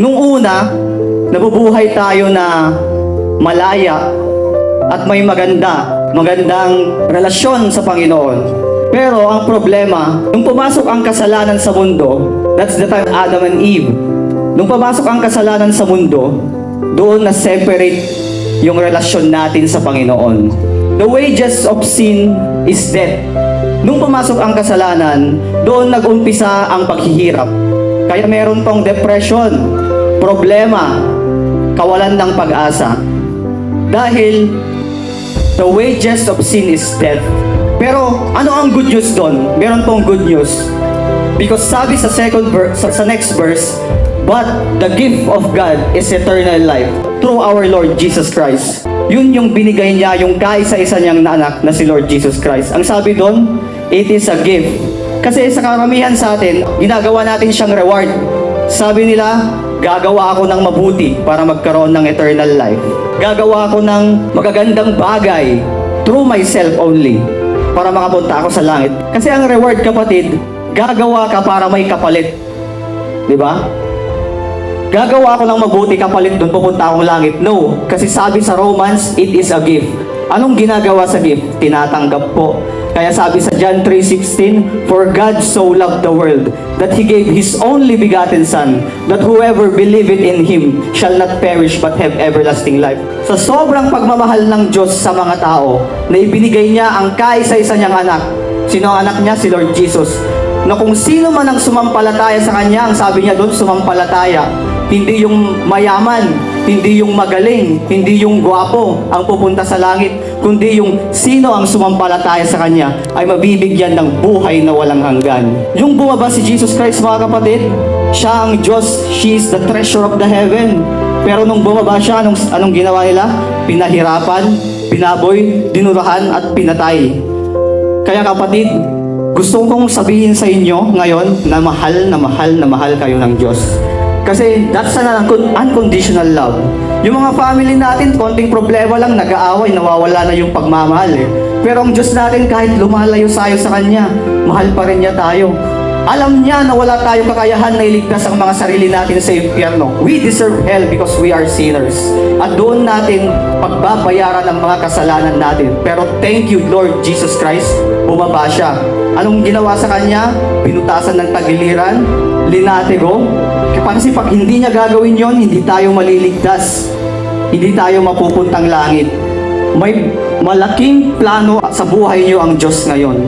Nung una, nabubuhay tayo na malaya at may magandang relasyon sa Panginoon. Pero ang problema, nung pumasok ang kasalanan sa mundo, that's the time Adam and Eve. Nung pumasok ang kasalanan sa mundo, doon na separate yung relasyon natin sa Panginoon. The wages of sin is death. Nung pumasok ang kasalanan, doon nag-umpisa ang paghihirap. Kaya meron tong depression, problema, kawalan ng pag-asa. Dahil the wages of sin is death. Pero ano ang good news doon? Meron pong good news. Because sabi sa next verse, but the gift of God is eternal life through our Lord Jesus Christ. Yun yung binigay niya, yung kaisa-isa niyang anak na si Lord Jesus Christ. Ang sabi doon, it is a gift. Kasi sa karamihan sa atin, ginagawa natin siyang reward. Sabi nila, gagawa ako ng mabuti para magkaroon ng eternal life. Gagawa ako ng magagandang bagay through myself only para makapunta ako sa langit. Kasi ang reward, kapatid, gagawa ka para may kapalit. Di ba? Gagawa ako ng mabuti, kapalit doon, pupunta akong langit. No, kasi sabi sa Romans, it is a gift. Anong ginagawa sa gift? Tinatanggap po. Kaya sabi sa John 3:16, for God so loved the world that He gave His only begotten Son, that whoever believeth in Him shall not perish but have everlasting life. Sa sobrang pagmamahal ng Diyos sa mga tao, na ibinigay niya ang kaisa-isa niyang anak. Sino ang anak niya? Si Lord Jesus. Na kung sino man ang sumampalataya sa Kanya, ang sabi niya doon, sumampalataya. Hindi yung mayaman, hindi yung magaling, hindi yung gwapo ang pupunta sa langit, kundi yung sino ang sumampalataya sa Kanya ay mabibigyan ng buhay na walang hanggan. Yung bumaba si Jesus Christ, mga kapatid, siya ang Diyos, she is the treasure of the heaven. Pero nung bumaba siya, anong ginawa nila? Pinahirapan, pinaboy, dinurahan at pinatay. Kaya kapatid, gusto kong sabihin sa inyo ngayon na mahal kayo ng Diyos. Kasi that's an unconditional love. Yung mga family natin, konting problema lang, nag-aaway, nawawala na yung pagmamahal eh. Pero ang Diyos natin, kahit lumalayo tayo sa Kanya, mahal pa rin niya tayo. Alam niya na wala tayong kakayahan na iligtas ang mga sarili natin sa impyerno. We deserve hell because we are sinners. At doon natin pagbabayaran ang mga kasalanan natin. Pero thank you, Lord Jesus Christ, bumaba siya. Anong ginawa sa Kanya? Pinutasan ng tagiliran, linatigo. Kasi pag hindi niya gagawin yon, hindi tayo maliligtas. Hindi tayo mapupuntang langit. May malaking plano sa buhay niyo ang Diyos ngayon.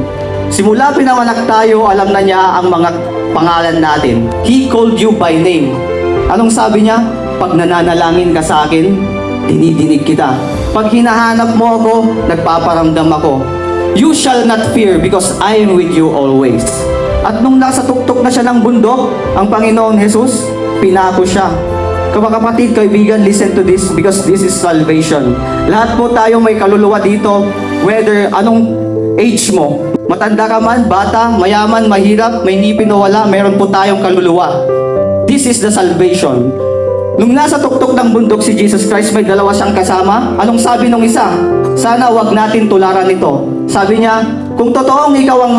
Simula pinanganak tayo, alam na niya ang mga pangalan natin. He called you by name. Anong sabi niya? Pag nananalangin ka sa akin, dinidinig kita. Pag hinahanap mo ako, nagpaparamdam ako. You shall not fear because I am with you always. At nung nasa tuktok na siya ng bundok, ang Panginoon Jesus, pinako siya. Kapatid, kaibigan, listen to this because this is salvation. Lahat po tayo may kaluluwa dito, whether anong age mo. Matanda ka man, bata, mayaman, mahirap, may ngipin o wala, meron po tayong kaluluwa. This is the salvation. Nung nasa tuktok ng bundok si Jesus Christ, may dalawa siyang kasama. Anong sabi nung isa? Sana wag natin tularan ito. Sabi niya, kung totoong ikaw ang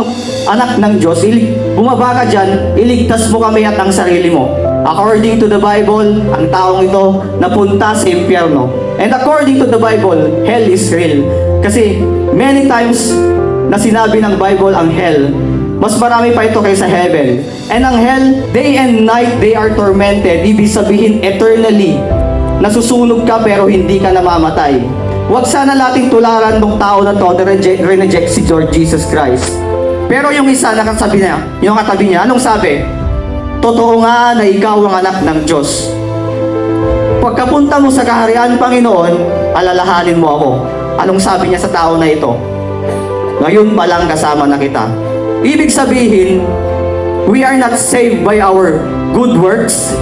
anak ng Diyos, bumaba ka dyan, iligtas mo kami at ang sarili mo. According to the Bible, ang taong ito napunta sa impyerno. And according to the Bible, hell is real. Kasi many times na sinabi ng Bible ang hell, mas marami pa ito kaysa heaven. And ang hell, day and night, they are tormented. Ibig sabihin, eternally. Nasusunog ka pero hindi ka namamatay. Huwag sana nating tularan ng tao na to na reject si Lord Jesus Christ. Pero yung isa na katabi niya, anong sabi? Totoo nga na ikaw ang anak ng Diyos. Pagkapunta mo sa kaharian, Panginoon, alalahanin mo ako. Anong sabi niya sa tao na ito? Ngayon pa lang kasama na kita. Ibig sabihin, we are not saved by our good works.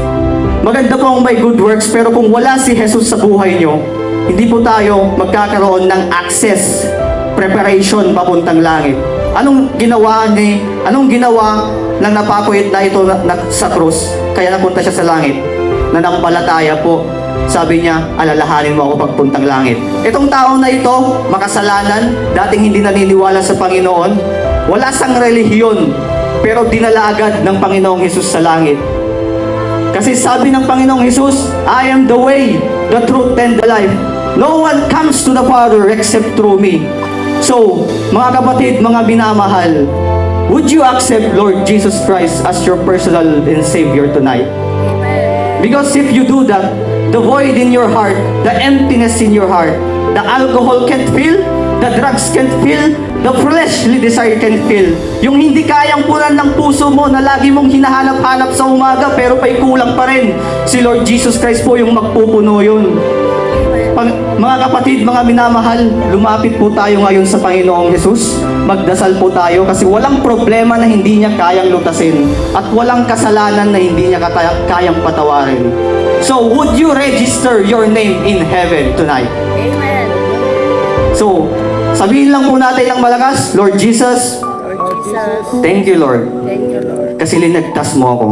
Maganda po ang may good works, pero kung wala si Jesus sa buhay nyo, hindi po tayo magkakaroon ng access, preparation papuntang langit. Anong ginawa ng napakuyit na ito sa krus, kaya napunta siya sa langit? Nanampalataya po. Sabi niya, alalahanin mo ako pagpuntang langit. Itong tao na ito, makasalanan, dating hindi naniniwala sa Panginoon, wala sang relihiyon, pero dinala agad ng Panginoong Hesus sa langit. Kasi sabi ng Panginoong Jesus, I am the way, the truth, and the life. No one comes to the Father except through me. So, mga kapatid, mga minamahal, would you accept Lord Jesus Christ as your personal and Savior tonight? Because if you do that, the void in your heart, the emptiness in your heart, the alcohol can't fill, the drugs can't fill, the fleshly desire can't fill. Yung hindi kayang punan ng puso mo na lagi mong hinahanap-hanap sa umaga pero pa'y kulang pa rin. Si Lord Jesus Christ po yung magpupuno yun. Mga kapatid, mga minamahal, lumapit po tayo ngayon sa Panginoong Jesus. Magdasal po tayo kasi walang problema na hindi niya kayang lutasin at walang kasalanan na hindi niya kayang patawarin. So, would you register your name in heaven tonight? Amen. So, sabihin lang po natin ng malakas, Lord Jesus, Lord Jesus, thank you Lord, thank you, Lord. kasi linagtas mo ako.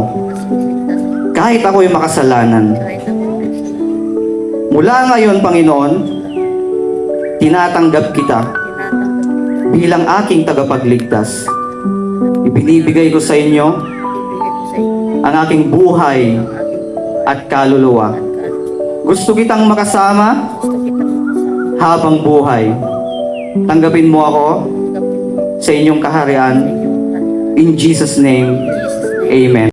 Kahit ako'y makasalanan. Kahit ako, Mula ngayon, Panginoon, tinatanggap kita tinatanggap bilang aking tagapagligtas. Ibinibigay ko sa inyo ibigay ko sa inyo ang aking buhay ang aking at kaluluwa. Gusto kitang makasama gusto kitang makasama habang buhay. Tanggapin mo ako sa sa inyong kaharian. inyong In Jesus' name, Jesus' name. Amen.